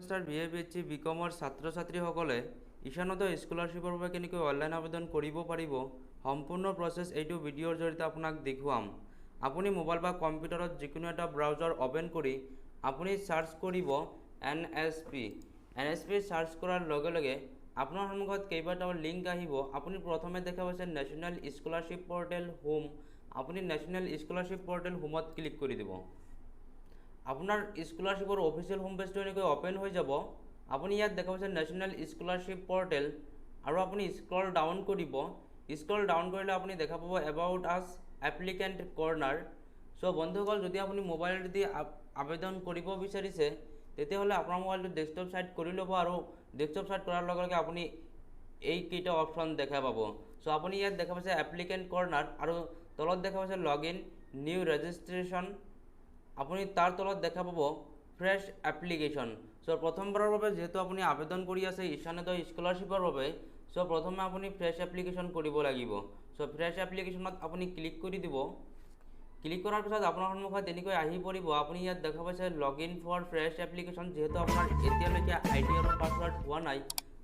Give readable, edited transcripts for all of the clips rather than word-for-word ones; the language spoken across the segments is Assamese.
সেমিষ্টাৰ বি এ বি কমৰ ছাত্ৰ ছাত্ৰীসকলে ঈশানোদয় স্কলাৰশ্বিপৰ বাবে কেনেকৈ অনলাইন আবেদন কৰিব পাৰিব সম্পূৰ্ণ প্ৰচেছ এইটো ভিডিঅ'ৰ জৰিয়তে আপোনাক দেখুৱাম। আপুনি মোবাইল বা কম্পিউটাৰত যিকোনো এটা ব্ৰাউজাৰ অপেন কৰি আপুনি সাৰ্চ কৰিব NSP সাৰ্চ কৰাৰ লগে লগে আপোনাৰ সন্মুখত কেইবাটাও লিংক আহিব। আপুনি প্ৰথমে দেখা পাইছে নেশ্যনেল স্কলাৰশ্বিপ পৰ্টেল হোম। আপুনি নেশ্যনেল স্কলাৰশ্বিপ পৰ্টেল হোমত ক্লিক কৰি দিব। আপোনাৰ স্কলাৰশ্বিপৰ অফিচিয়েল হোম পেজটো এনেকৈ অপেন হৈ যাব। আপুনি ইয়াত দেখা পাইছে নেশ্যনেল স্কলাৰশ্বিপ পৰ্টেল আৰু আপুনি স্ক্ৰল ডাউন কৰিব। স্ক্ৰল ডাউন কৰিলে আপুনি দেখা পাব এবাউট আছ এপ্লিকেণ্ট কৰ্নাৰ। চ' বন্ধুসকল, যদি আপুনি মোবাইলেদি আবেদন কৰিব বিচাৰিছে তেতিয়াহ'লে আপোনাৰ মোবাইলটো ডেস্কটপ ছাইড কৰি ল'ব আৰু ডেস্কটপ ছাইড কৰাৰ লগে লগে আপুনি এইকেইটা অপশ্যন দেখা পাব। চ' আপুনি ইয়াত দেখা পাইছে এপ্লিকেণ্ট কৰ্নাৰ আৰু তলত দেখা পাইছে লগ ইন নিউ ৰেজিষ্ট্ৰেশ্যন। আপুনি তাৰ তলত দেখা পাব ফ্ৰেছ এপ্লিকেশ্যন। চ' প্ৰথমবাৰৰ বাবে যিহেতু আপুনি আবেদন কৰি আছে ঈশানোদয় স্কলাৰশ্বিপৰ বাবে, চ' প্ৰথমে আপুনি ফ্ৰেছ এপ্লিকেশ্যন কৰিব লাগিব। চ' ফ্ৰেছ এপ্লিকেশ্যনত আপুনি ক্লিক কৰি দিব। ক্লিক কৰাৰ পিছত আপোনাৰ সন্মুখত তেনেকৈ আহি পৰিব। আপুনি ইয়াত দেখা পাইছে লগ ইন ফৰ ফ্ৰেছ এপ্লিকেশ্যন। যিহেতু আপোনাৰ এতিয়ালৈকে আইডি আৰু পাছৱাৰ্ড হোৱা নাই,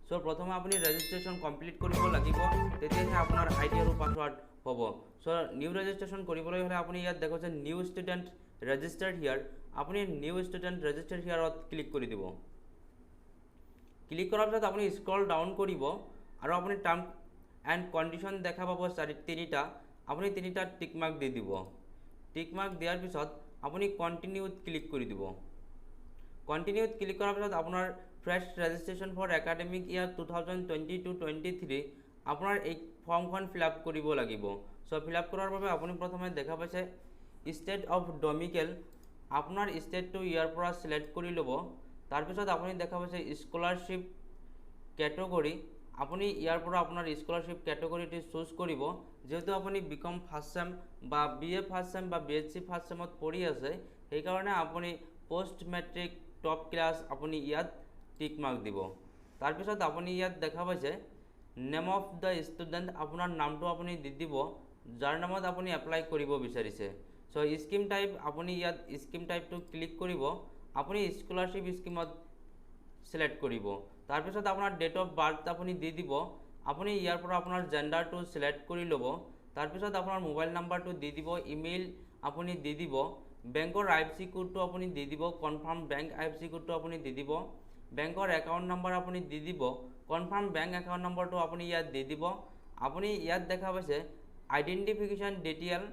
চ' প্ৰথমে আপুনি ৰেজিষ্ট্ৰেশ্যন কমপ্লিট কৰিব লাগিব, তেতিয়াহে আপোনাৰ আইডি আৰু পাছৱাৰ্ড হ'ব। চ' নিউ ৰেজিষ্ট্ৰেশ্যন কৰিবলৈ হ'লে আপুনি ইয়াত দেখা পাইছে নিউ ষ্টুডেণ্ট ৰেজিষ্টাৰ্ড হিয়াৰ। আপুনি নিউ ষ্টুডেণ্ট ৰেজিষ্টাৰ্ড হিয়াৰত ক্লিক কৰি দিব। ক্লিক কৰাৰ পিছত আপুনি স্ক্ৰল ডাউন কৰিব আৰু আপুনি টাৰ্ম এণ্ড কণ্ডিশ্যন দেখা পাব তিনিটা। আপুনি তিনিটা টিক মাৰ্ক দি দিব। টিক মাৰ্ক দিয়াৰ পিছত আপুনি কণ্টিনিউত ক্লিক কৰি দিব। কণ্টিনিউত ক্লিক কৰাৰ পিছত আপোনাৰ ফ্ৰেছ ৰেজিষ্ট্ৰেশ্যন ফৰ একাডেমিক ইয়াৰ 2022-23 আপোনাৰ এই ফৰ্মখন ফিল আপ কৰিব লাগিব। চ' ফিল আপ কৰাৰ বাবে আপুনি প্ৰথমে দেখা পাইছে ষ্টেট অফ ডমিকেল। আপোনাৰ ষ্টেটটো ইয়াৰ পৰা ছিলেক্ট কৰি ল'ব। তাৰপিছত আপুনি দেখা পাইছে স্কলাৰশ্বিপ কেটেগৰী। আপুনি ইয়াৰ পৰা আপোনাৰ স্কলাৰশ্বিপ কেটেগৰীটো চুজ কৰিব। যিহেতু আপুনি বিকম ফাৰ্ষ্ট চেম বা BA ফাৰ্ষ্ট চেম বা BSc ফাৰ্ষ্ট চেমত পঢ়ি আছে, সেইকাৰণে আপুনি পষ্ট মেট্ৰিক টপ ক্লাছ আপুনি ইয়াত টিক মাৰ্ক দিব। তাৰপিছত আপুনি ইয়াত দেখা পাইছে নেম অফ দ্য ষ্টুডেণ্ট। আপোনাৰ নামটো আপুনি দি দিব যাৰ নামত আপুনি এপ্লাই কৰিব বিচাৰিছে। চ' স্কিম টাইপ, আপুনি ইয়াত স্কিম টাইপটো ক্লিক কৰিব। আপুনি স্কলাৰশ্বিপ স্কিমত ছিলেক্ট কৰিব। তাৰপিছত আপোনাৰ ডেট অফ বাৰ্থ আপুনি দি দিব। আপুনি ইয়াৰ পৰা আপোনাৰ জেণ্ডাৰটো ছিলেক্ট কৰি ল'ব। তাৰপিছত আপোনাৰ মোবাইল নাম্বাৰটো দি দিব। ইমেইল আপুনি দি দিব। বেংকৰ IFSC কোডটো আপুনি দি দিব। কনফাৰ্ম বেংক IFSC কোডটো আপুনি দি দিব। বেংকৰ একাউণ্ট নম্বৰ আপুনি দি দিব। কনফাৰ্ম বেংক একাউণ্ট নম্বৰটো আপুনি ইয়াত দি দিব। আপুনি ইয়াত দেখা পাইছে আইডেণ্টিফিকেশ্যন ডিটেইল।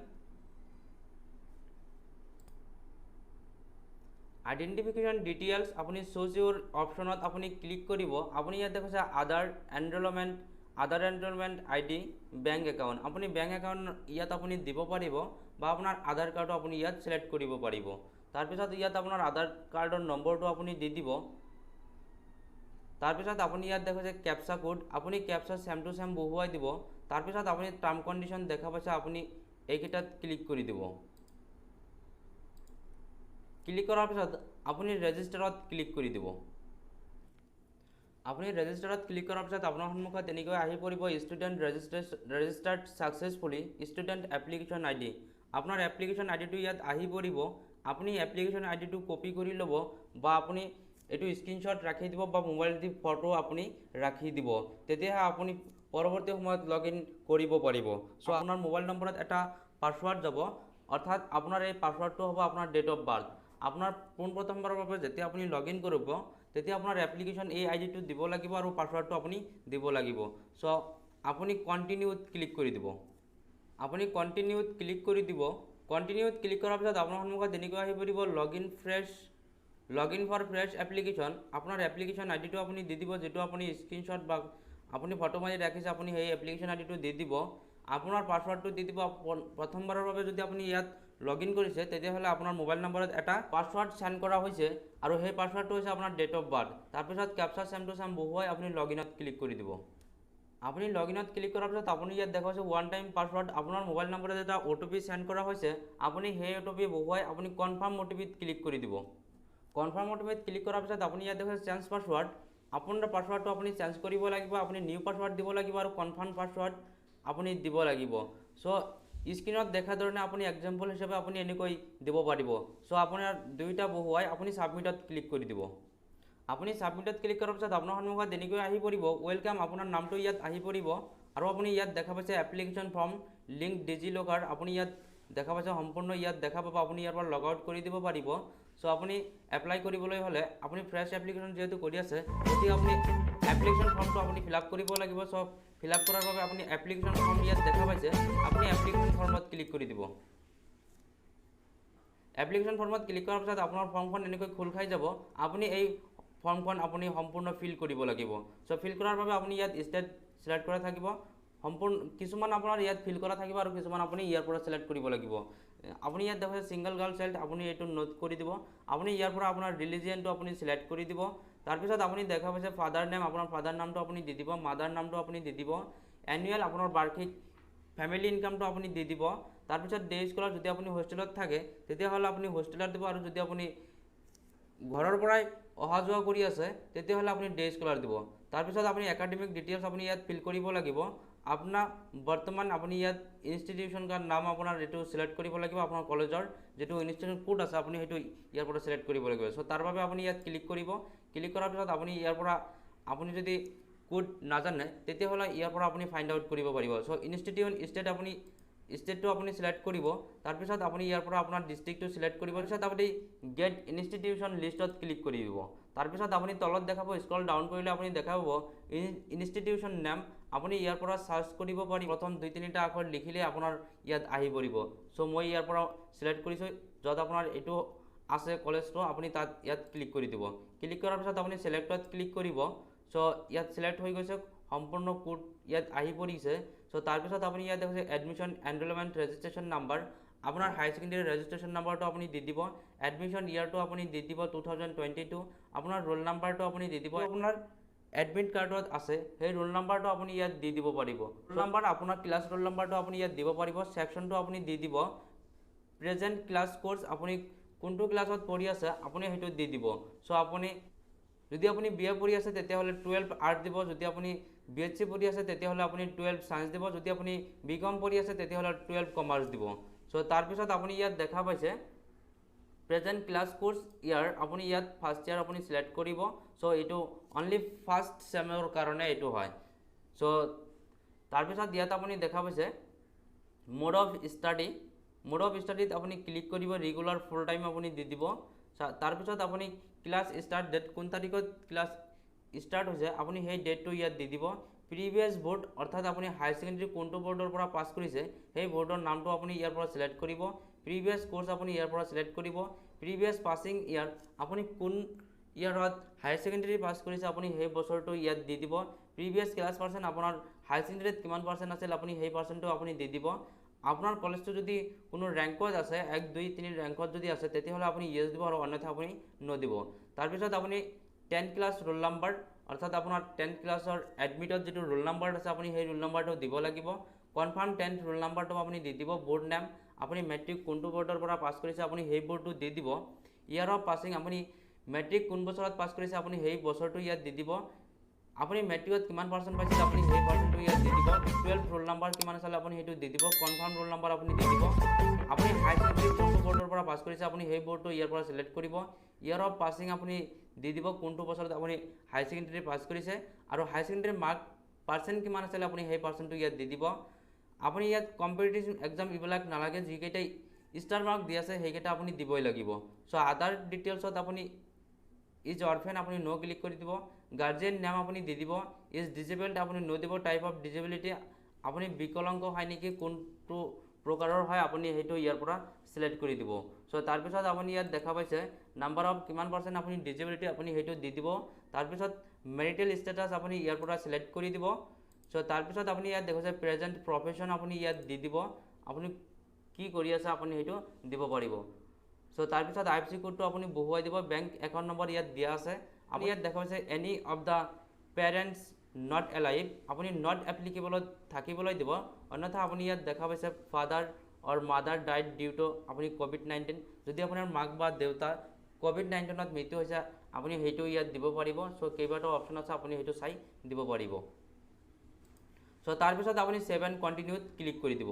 আইডেণ্টিফিকেশ্যন ডিটেইলছ আপুনি চুজ ইউৰ অপশ্যনত আপুনি ক্লিক কৰিব। আপুনি ইয়াত দেখাইছে আধাৰ এনৰলমেণ্ট ID বেংক একাউণ্ট। আপুনি বেংক একাউণ্ট ইয়াত আপুনি দিব পাৰিব বা আপোনাৰ আধাৰ কাৰ্ডো আপুনি ইয়াত ছিলেক্ট কৰিব পাৰিব। তাৰপিছত ইয়াত আপোনাৰ আধাৰ কাৰ্ডৰ নম্বৰটো আপুনি দি দিব। তাৰপিছত আপুনি ইয়াত দেখাইছে কেপচা কোড। আপুনি কেপচা ছেম টু ছেম বহুৱাই দিব। তাৰপিছত আপুনি টাৰ্ম কণ্ডিশ্যন দেখা পাইছে, আপুনি এইকেইটাত ক্লিক কৰি দিব। ক্লিক কৰাৰ পিছত আপুনি ৰেজিষ্টাৰত ক্লিক কৰি দিব। আপুনি ৰেজিষ্টাৰত ক্লিক কৰাৰ পিছত আপোনাৰ সন্মুখত তেনেকৈ আহি পৰিব student registered successfully student application ID। আপোনাৰ এপ্লিকেশ্যন IDটো ইয়াত আহি পৰিব। আপুনি এপ্লিকেশ্যন IDটো কপি কৰি ল'ব বা আপুনি এইটো স্ক্ৰীনশ্বট ৰাখি দিব বা মোবাইলটি ফটো আপুনি ৰাখি দিব। তেতিয়াহে আপুনি পৰৱৰ্তী সময়ত লগ ইন কৰিব পাৰিব। চ' আপোনাৰ মোবাইল নম্বৰত এটা পাছৱাৰ্ড যাব, অৰ্থাৎ আপোনাৰ এই পাছৱাৰ্ডটো হ'ব আপোনাৰ ডেট অফ বাৰ্থ। আপোনাৰ পোনপ্ৰথমবাৰৰ বাবে যেতিয়া আপুনি লগ ইন কৰিব তেতিয়া আপোনাৰ এপ্লিকেশ্যন এই IDটো দিব লাগিব আৰু পাছৱাৰ্ডটো আপুনি দিব লাগিব। চ' আপুনি কণ্টিনিউত ক্লিক কৰি দিব। আপুনি কণ্টিনিউত ক্লিক কৰি দিব। কণ্টিনিউত ক্লিক কৰাৰ পিছত আপোনাৰ সন্মুখত তেনেকৈ আহি পৰিব লগ ইন ফৰ ফ্ৰেছ এপ্লিকেশ্যন। আপোনাৰ এপ্লিকেশ্যন IDটো আপুনি দি দিব, যিটো আপুনি স্ক্ৰীনশ্বট বা আপুনি ফটো মাৰি ৰাখিছে, আপুনি সেই এপ্লিকেশ্যন IDটো দি দিব। আপোনাৰ পাছৱাৰ্ডটো দি দিব। প্ৰথমবাৰৰ বাবে যদি আপুনি ইয়াত লগ ইন কৰিছে তেতিয়াহ'লে আপোনাৰ মোবাইল নম্বৰত এটা পাছৱাৰ্ড চেণ্ড কৰা হৈছে আৰু সেই পাছৱাৰ্ডটো হৈছে আপোনাৰ ডেট অফ বাৰ্থ। তাৰপিছত কেপচা ছেম টু ছেম বহুৱাই আপুনি লগ ইনত ক্লিক কৰি দিব। আপুনি লগ ইনত ক্লিক কৰাৰ পিছত আপুনি ইয়াত দেখা হৈছে ওৱান টাইম পাছৱাৰ্ড। আপোনাৰ মোবাইল নম্বৰত এটা OTP চেণ্ড কৰা হৈছে। আপুনি সেই OTP বহুৱাই আপুনি কনফাৰ্ম OTPত ক্লিক কৰি দিব। কনফাৰ্ম OTPত ক্লিক কৰাৰ পিছত আপুনি ইয়াত দেখাইছে চেঞ্জ পাছৱাৰ্ড। আপোনাৰ পাছৱাৰ্ডটো আপুনি চেঞ্জ কৰিব লাগিব। আপুনি নিউ পাছৱাৰ্ড দিব লাগিব আৰু কনফাৰ্ম পাছৱাৰ্ড আপুনি দিব লাগিব। চ' স্ক্ৰীনত দেখা ধৰণে আপুনি এক্সাম্পল হিচাপে আপুনি এনেকৈ দিব পাৰিব। চ' আপোনাৰ দুইটা বহুৱাই আপুনি ছাবমিটত ক্লিক কৰি দিব। আপুনি সাবমিটত ক্লিক কৰাৰ পিছত আপোনাৰ সন্মুখত এনেকৈ আহি পৰিব ওয়েলকাম আপোনাৰ নামটো ইয়াত আহি পৰিব আৰু আপুনি ইয়াত দেখা পাইছে এপ্লিকেশ্যন ফৰ্ম লিংক ডিজিলকাৰ আপুনি ইয়াত দেখা পাইছে সম্পূৰ্ণ ইয়াত দেখা পাব আপুনি ইয়াৰ পৰা লগ আউট কৰি দিব পাৰিব সো আপুনি এপ্লাই কৰিবলৈ হলে আপুনি ফ্ৰেছ এপ্লিকেশ্যন যেহেতু কৰি আছে গতিকে আপুনি এপ্লিকেশ্যন ফৰ্মটো আপুনি ফিল আপ কৰিব লাগিব সব ফিল আপ কৰাৰ বাবে আপুনি এপ্লিকেশ্যন ফৰ্ম ইয়াত দেখা পাইছে আপুনি এপ্লিকেশ্যন ফৰ্মত ক্লিক কৰি দিব এপ্লিকেশ্যন ফৰ্মত ক্লিক কৰাৰ পিছত আপোনাৰ ফৰ্মখন এনেকৈ খোল খাই যাব আপুনি এই ফৰ্মখন আপুনি সম্পূৰ্ণ ফিল কৰিব লাগিব সো ফিল কৰাৰ বাবে আপুনি ইয়াত ষ্টেট সিলেক্ট কৰা থাকিব সম্পূৰ্ণ কিছুমান আপোনাৰ ইয়াত ফিল কৰা থাকিব আৰু কিছুমান আপুনি ইয়াৰ পৰা সিলেক্ট কৰিব লাগিব আপুনি ইয়াত দেখে সিঙ্গল গাৰ্ল চাইল্ড আপুনি এটো নোট কৰি দিব আপুনি ইয়াৰ পৰা আপোনাৰ ৰিলিজিয়নটো আপুনি সিলেক্ট কৰি দিব তাৰ পিছত আপুনি দেখা পাইছে ফাদাৰ নেম আপোনাৰ ফাদাৰ নামটো আপুনি দি দিব মাদাৰ নামটো আপুনি দি দিব এনুৱেল আপোনাৰ বাৰ্ষিক ফ্যামিলি ইনকামটো আপুনি দি দিব তাৰ পিছত ডে স্কলাৰ যদি আপুনি হোষ্টেলত থাকে তেতিয়া হলে আপুনি হোষ্টেলত দিব আৰু যদি আপুনি ঘৰৰ পৰাই অহা যোৱা কৰি আছে তেতিয়া হলে আপুনি ডে স্কলাৰ দিব তাৰ পিছত আপুনি একাডেমিক ডিটেইলছ আপুনি ইয়াত ফিল কৰিব লাগিব আপোনাৰ বৰ্তমান আপুনি ইয়াত ইনষ্টিটিউশন কাৰ নাম আপোনাৰ এটো সিলেক্ট কৰিব লাগিব আপোনাৰ কলেজৰ যেটো ইনষ্টিটিউশন কোড আছে আপুনি হেতু ইয়াৰ পৰা সিলেক্ট কৰিব লাগিব সো তাৰ বাবে আপুনি ইয়াত ক্লিক কৰিব ক্লিক কৰাৰ পিছত আপুনি ইয়াৰ পৰা আপুনি যদি কোড নাজানে তেতিয়া হলে ইয়াৰ পৰা আপুনি ফাইন্ড আউট কৰিব পাৰিব সো ইনষ্টিটিউশন ষ্টেট আপুনি ষ্টেটটো আপুনি সিলেক্ট কৰিব তাৰ পিছত আপুনি ইয়াৰ পৰা আপোনাৰ ডিস্ট্ৰিক্টটো সিলেক্ট কৰিব পিছত আপুনি গেট ইনষ্টিটিউশন লিষ্টত ক্লিক কৰি দিব তাৰ পিছত আপুনি তলত দেখাব স্ক্ৰল ডাউন কৰিলে আপুনি দেখা পাব ইনষ্টিটিউশন নেম আপুনি ইয়াৰ পৰা সাৰ্চ কৰিব পাৰি প্ৰথম 2-3টা আখৰ লিখিলে আপোনাৰ ইয়াত আহি পৰিব সো মই ইয়াৰ পৰা সিলেক্ট কৰিছো যত আপোনাৰ এটো আছে কলেজটো আপুনি তাত ইয়াত ক্লিক কৰি দিব ক্লিক কৰাৰ পিছত আপুনি সিলেক্টত ক্লিক কৰিব সো ইয়াত সিলেক্ট হৈ গৈছে সম্পূৰ্ণ কোড ইয়াত আহি পৰিছে সো তাৰ পিছত আপুনি ইয়াত দেখে এডমিশন এনৰোলমেন্ট ৰেজিষ্ট্ৰেচন নাম্বাৰ আপোনাৰ হাই সেকেন্ডাৰী ৰেজিষ্ট্ৰেচন নাম্বাৰটো আপুনি দি দিব এডমিশন ইয়াৰটো আপুনি দি দিব 2022 আপোনাৰ ৰোল নাম্বাৰটো আপুনি দি দিব আপোনাৰ এডমিট কাৰ্ডত আছে সেই ৰোল নাম্বাৰটো আপুনি ইয়াত দি দিব পাৰিব ৰোল নাম্বাৰ আপোনাৰ ক্লাছ ৰোল নাম্বাৰটো আপুনি ইয়াত দিব পাৰিব সেকশনটো আপুনি দি দিব প্ৰেজেন্ট ক্লাছ কোৰ্স আপুনি কোনটো ক্লাছত পঢ়ি আছে আপুনি হেতু দি দিব সো আপুনি যদি আপুনি বিএ পঢ়ি আছে তেতিয়া হলে 12 আৰ্ট দিব যদি আপুনি বিএসসি পঢ়ি আছে তেতিয়া হলে আপুনি 12 সায়েন্স দিব যদি আপুনি বিকম পঢ়ি আছে তেতিয়া হলে 12 কমাৰ্স দিব সো তাৰ পিছত আপুনি ইয়াত দেখা পাইছে প্ৰেজেন্ট ক্লাছ কোৰ্স ইয়াৰ আপুনি ইয়াত ফাৰ্স্ট ইয়াৰ আপুনি সিলেক্ট কৰিব সো এটো অনলি ফাৰ্স্ট সেমৰ কাৰণে এটো হয় সো তাৰ পিছত ইয়াত আপুনি দেখা পাইছে মোড অফ ষ্টাডিত আপুনি ক্লিক কৰিব ৰেগুলাৰ ফুল টাইম আপুনি দি দিব তাৰ পিছত আপুনি ক্লাছ স্টাৰ্ট ডেট কোন তাৰিখত ক্লাছ স্টাৰ্ট হৈছে আপুনি সেই ডেটটো ইয়াত দি দিব প্ৰিভিয়াস বোৰ্ড অৰ্থাৎ আপুনি হাই সেকেন্ডাৰী কোনটো বোৰ্ডৰ পৰা পাস কৰিছে সেই বোৰ্ডৰ নামটো আপুনি ইয়াৰ পৰা সিলেক্ট কৰিব প্ৰিভিয়াস কোৰ্স আপুনি ইয়াৰ পৰা সিলেক্ট কৰিব প্ৰিভিয়াস পাসিং ইয়াৰ আপুনি কোন ইয়াৰত হাই সেকেন্ডাৰী পাস কৰিছে আপুনি সেই বছৰটো ইয়াত দি দিব প্ৰিভিয়াস ক্লাছ পাৰ্সেন্ট আপোনাৰ হাই সেকেন্ডাৰীত কিমান পাৰ্সেন্ট আছিল আপুনি সেই পাৰ্সেন্টটো আপুনি দি দিব আপোনাৰ কলেজটো যদি কোনো ৰেংকত আছে 1 2 3 ৰেংকত যদি আছে তেতিয়া হলে আপুনি ইয়েস দিব আৰু অন্যথা আপুনি নো দিব তাৰ পিছত আপুনি 10 ক্লাছ ৰোল নাম্বাৰ অৰ্থাৎ আপোনাৰ 10 ক্লাছৰ এডমিটত যেটো ৰোল নাম্বাৰ আছে আপুনি সেই ৰোল নাম্বাৰটো দিব লাগিব কনফাৰ্ম 10th ৰোল নাম্বাৰটো আপুনি দি দিব বোৰ্ড নেম আপুনি মেট্ৰিক কোনটো বোৰ্ডৰ পৰা পাস কৰিছে আপুনি সেই বোৰ্ডটো দি দিব ইয়াৰ অফ পাসিং আপুনি মেট্ৰিক কোন বছৰত পাস কৰিছে আপুনি সেই বছৰটো ইয়াত দি দিব আপুনি মেট্ৰিকত কিমান পাৰ্সেন্ট পাইছিল আপুনি সেই পাৰ্সেন্টটো ইয়াত দি দিব 12 ৰোল নাম্বাৰ কিমান আছিল আপুনি হেতু দি দিব কনফাৰ্ম ৰোল নাম্বাৰ আপুনি দি দিব আপুনি হাই সেকেন্ডাৰী কোনটো বোৰ্ডৰ পৰা পাস কৰিছে আপুনি সেই বোৰ্ডটো ইয়াৰ পৰা সিলেক্ট কৰিব ইয়াৰ অফ পাসিং আপুনি দি দিব কোনটো বছৰত আপুনি হাই সেকেন্ডাৰী পাস কৰিছে আৰু হাই সেকেন্ডাৰী মাৰ্ক পাৰ্সেন্ট কিমান আছিল আপুনি সেই পাৰ্সেন্টটো ইয়াত দি দিব আপুনি ইয়াত কম্পিটিটিভ এক্সাম ইবিলাক নালাগে যিকেইটা স্টাৰ মাৰ্ক দি আছে সেইকেইটা আপুনি দিবই লাগিব সো আদাৰ ডিটেইলছত আপুনি ইজ অৰফেন আপুনি নো ক্লিক কৰি দিব গাৰ্জিয়ান নাম আপুনি দি দিব ইজ ডিসেবলড আপুনি নো দিব টাইপ অফ ডিসেবিলিটি আপুনি বিকলাঙ্গ হয় নেকি কোনটো প্ৰকাৰৰ হয় আপুনি হেতু ইয়াৰ পৰা সিলেক্ট কৰি দিব সো তাৰ পিছত আপুনি ইয়াত দেখা পাইছে নাম্বাৰ অফ কিমান পাৰ্সেন্ট আপুনি ডিসেবিলিটি আপুনি হেতু দি দিব তাৰ পিছত মেৰিটেল ষ্টেটাস আপুনি ইয়াৰ পৰা সিলেক্ট কৰি দিব সো তাৰ পিছত আপুনি ইয়াত দেখাছে প্ৰেজেন্ট প্ৰফেশন আপুনি ইয়াত দি দিব আপুনি কি কৰি আছে আপুনি হেতু দিব পাৰিব সো তাৰ পিছত আইএফএসি কোডটো আপুনি বহুৱাই দিব বেংক একাউণ্ট নম্বৰ ইয়াত দিয়া আছে আপুনি ইয়াত দেখা পাইছে any of the parents not alive আপুনি নট এপ্লিকেবলত থাকিবলৈ দিব অন্যথা আপুনি ইয়াত দেখা পাইছে father or mother died due to আপুনি কোভিড-19 যদি আপোনাৰ মাক বা দেউতা কোভিড-19ত মৃত্যু হৈছে আপুনি হেতু ইয়াত দিব পাৰিব সো কেইবাটা অপচন আছে আপুনি হেতু চাই দিব পাৰিব সো তাৰ পিছত আপুনি 7 কন্টিনিউত ক্লিক কৰি দিব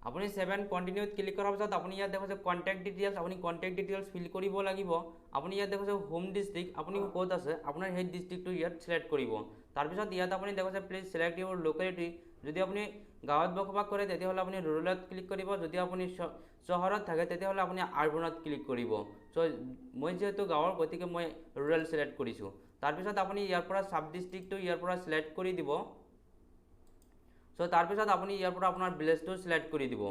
আপুনি 7 কণ্টিনিউত ক্লিক কৰাৰ পিছত আপুনি ইয়াত দেখুৱাইছে কণ্টেক্ট ডিটেইলছ, আপুনি কণ্টেক্ট ডিটেইলছ ফিল কৰিব লাগিব। আপুনি ইয়াত দেখুৱাইছে হোম ডিষ্ট্ৰিক্ট, আপুনি ক'ত আছে আপোনাৰ সেই ডিষ্ট্ৰিক্টটো ইয়াত চিলেক্ট কৰিব। তাৰপিছত ইয়াত আপুনি দেখুৱাইছে প্লিজ চিলেক্ট ইউৰ লোকেলিটি, যদি আপুনি গাঁৱত বসবাস কৰে তেতিয়াহ'লে আপুনি ৰুৰেলত ক্লিক কৰিব, যদি আপুনি চহৰত থাকে তেতিয়াহ'লে আপুনি আৰ্বানত ক্লিক কৰিব। চ' মই যিহেতু গাঁৱৰ গতিকে মই ৰুৰেল চিলেক্ট কৰিছোঁ। তাৰপিছত আপুনি ইয়াৰ পৰা চাব ডিষ্ট্ৰিক্টটো ইয়াৰ পৰা চিলেক্ট কৰি দিব। চ' তাৰপিছত আপুনি ইয়াৰ পৰা আপোনাৰ ভিলেজটো চিলেক্ট কৰি দিব।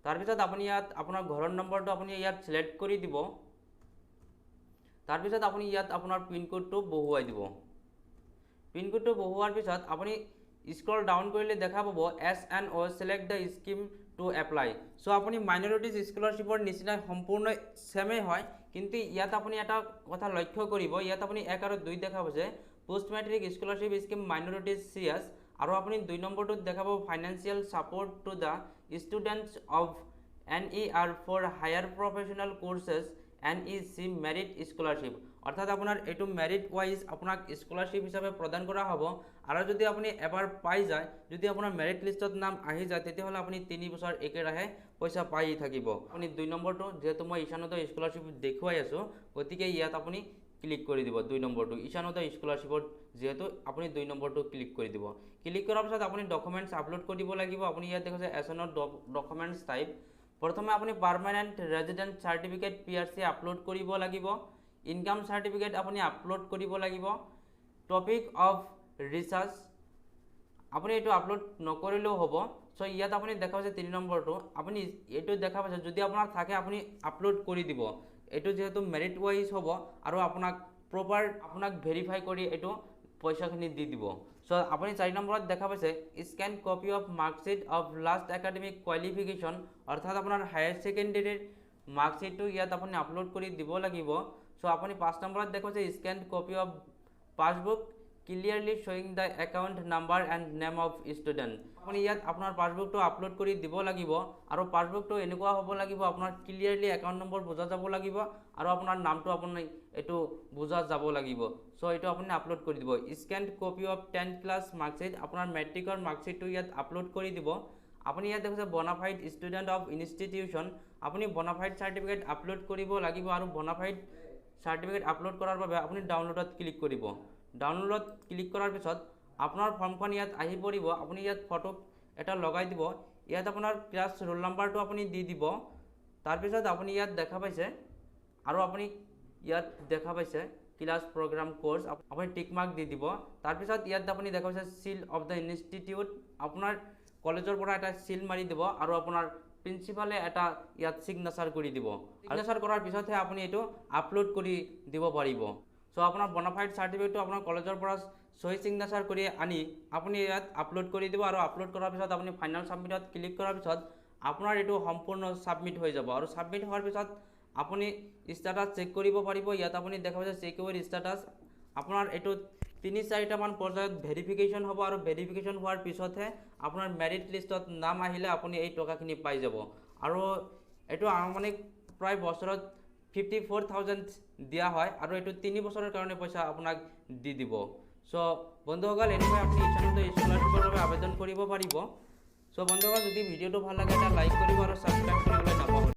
তাৰপিছত আপুনি ইয়াত আপোনাৰ ঘৰৰ নম্বৰটো আপুনি ইয়াত চিলেক্ট কৰি দিব। তাৰপিছত আপুনি ইয়াত আপোনাৰ পিনক'ডটো বহুৱাই দিব। পিনক'ডটো বহুৱাৰ পিছত আপুনি স্ক্ৰল ডাউন কৰিলে দেখা পাব SNO select the scheme to apply। চ' আপুনি মাইনৰিটিজ স্কলাৰশ্বিপৰ নিচিনা সম্পূৰ্ণ ছেমেই হয়, কিন্তু ইয়াত আপুনি এটা কথা লক্ষ্য কৰিব, ইয়াত আপুনি 1 আৰু 2 দেখা পাইছে post matric scholarship scheme minorities CS, আৰু আপুনি 2 নম্বৰটোত দেখা পাব financial support to the students of NER for higher professional courses NEC merit scholarship. অৰ্থাৎ আপোনাৰ এইটো মেৰিট ৱাইজ আপোনাক স্কলাৰশ্বিপ হিচাপে প্ৰদান কৰা হ'ব। আৰু যদি আপুনি এবাৰ পাই যায়, যদি আপোনাৰ মেৰিট লিষ্টত নাম আহি যায় তেতিয়াহ'লে আপুনি 3 বছৰ একেৰাহে পইচা পাই থাকিব। আপুনি 2 নম্বৰটো যিহেতু মই ঈশানোদয় স্কলাৰশ্বিপ দেখুৱাই আছোঁ, গতিকে ইয়াত আপুনি ক্লিক কৰি দিব 2 নম্বৰটো ঈশানোদয় স্কলাৰশ্বিপত, যিহেতু আপুনি 2 নম্বৰটো ক্লিক কৰি দিব। ক্লিক কৰাৰ পিছত আপুনি ডকুমেণ্টছ আপলোড কৰিব লাগিব। আপুনি ইয়াত দেখিছে এছনৰ ডকুমেণ্টছ টাইপ, প্ৰথমে আপুনি পাৰ্মানেণ্ট ৰেজিডেণ্ট চাৰ্টিফিকেট PRC আপলোড কৰিব লাগিব। ইনকাম চাৰ্টিফিকেট আপুনি আপলোড কৰিব লাগিব। টপিক অফ ৰিচাৰ্চ আপুনি এইটো আপলোড নকৰিলেও হ'ব। চ' ইয়াত আপুনি দেখা পাইছে 3 নম্বৰটো, আপুনি এইটো দেখা পাইছে যদি আপোনাৰ থাকে আপুনি আপলোড কৰি দিব। এইটো যিহেতু মেৰিট ৱাইজ হ'ব আৰু আপোনাক প্ৰপাৰ আপোনাক ভেৰিফাই কৰি এইটো পইচাখিনি দি দিব। চ' আপুনি 4 নম্বৰত দেখা পাইছে scan copy of marksheet of last academic qualification, অৰ্থাৎ আপোনাৰ হায়াৰ ছেকেণ্ডেৰীৰ মাৰ্কশ্বিটটো ইয়াত আপুনি আপলোড কৰি দিব লাগিব। চ' আপুনি 5 নম্বৰত দেখা পাইছে scan copy of passbook clearly শ্বয়িং the account number and name of student. আপুনি ইয়াত আপোনাৰ পাছবুকটো আপলোড কৰি দিব লাগিব, আৰু পাছবুকটো এনেকুৱা হ'ব লাগিব আপোনাৰ ক্লিয়াৰলি একাউণ্ট নম্বৰ বুজা যাব লাগিব আৰু আপোনাৰ নামটো আপুনি এইটো বুজা যাব লাগিব। চ' এইটো আপুনি আপলোড কৰি দিব। Scan copy of 10th class marksheet, আপোনাৰ মেট্ৰিকৰ মাৰ্কশ্বিটটো ইয়াত আপলোড কৰি দিব। আপুনি ইয়াত দেখিছে বনাফাইড ষ্টুডেণ্ট অফ ইনষ্টিটিউশ্যন, আপুনি বনাফাইড চাৰ্টিফিকেট আপলোড কৰিব লাগিব, আৰু বনাফাইড চাৰ্টিফিকেট আপলোড কৰাৰ বাবে আপুনি ডাউনলোডত ক্লিক কৰিব। ডাউনলোডত ক্লিক কৰাৰ পিছত আপোনাৰ ফৰ্মখন ইয়াত আহি পৰিব। আপুনি ইয়াত ফটো এটা লগাই দিব। ইয়াত আপোনাৰ ক্লাছ ৰোল নাম্বাৰটো আপুনি দি দিব। তাৰপিছত আপুনি ইয়াত দেখা পাইছে, আৰু আপুনি ইয়াত দেখা পাইছে ক্লাছ প্ৰগ্ৰাম কোৰ্চ, আপুনি টিক মাৰ্ক দি দিব। তাৰপিছত ইয়াত আপুনি দেখা পাইছে চিল অফ দ্য ইনষ্টিটিউট, আপোনাৰ কলেজৰ পৰা এটা চিল মাৰি দিব, আৰু আপোনাৰ প্ৰিন্সিপালে এটা ইয়াত ছিগনেচাৰ কৰি দিব। ছিগনেচাৰ কৰাৰ পিছতহে আপুনি এইটো আপলোড কৰি দিব পাৰিব। চ' আপোনাৰ বনাফাইড চাৰ্টিফিকেটটো আপোনাৰ কলেজৰ পৰা সহি ছিগনেচাৰ কৰি আনি আপুনি ইয়াত আপলোড কৰি দিব, আৰু আপলোড কৰাৰ পিছত আপুনি ফাইনেল ছাবমিটত ক্লিক কৰাৰ পিছত আপোনাৰ এইটো সম্পূৰ্ণ ছাবমিট হৈ যাব। আৰু ছাবমিট হোৱাৰ পিছত আপুনি ষ্টেটাছ চেক কৰিব পাৰিব। ইয়াত আপুনি দেখা পাইছে চেক ইউৰ ষ্টেটাছ, আপোনাৰ এইটো 3-4টামান পৰ্যায়ত ভেৰিফিকেশ্যন হ'ব, আৰু ভেৰিফিকেশ্যন হোৱাৰ পিছতহে আপোনাৰ মেৰিট লিষ্টত নাম আহিলে আপুনি এই টকাখিনি পাই যাব। আৰু এইটো আনুমানিক প্ৰায় বছৰত 54,000 দিয়া হয়, আৰু এইটো 3 বছৰৰ কাৰণে পইচা আপোনাক দি দিব। চ' বন্ধুসকল, এনেকৈ আপুনি ঈশানোদয় স্কলাৰশ্বিপৰ বাবে আবেদন কৰিব পাৰিব। চ' বন্ধুসকল, যদি ভিডিঅ'টো ভাল লাগে এটা লাইক কৰিব আৰু ছাবস্ক্ৰাইব কৰিবলৈ নাপাহৰিব।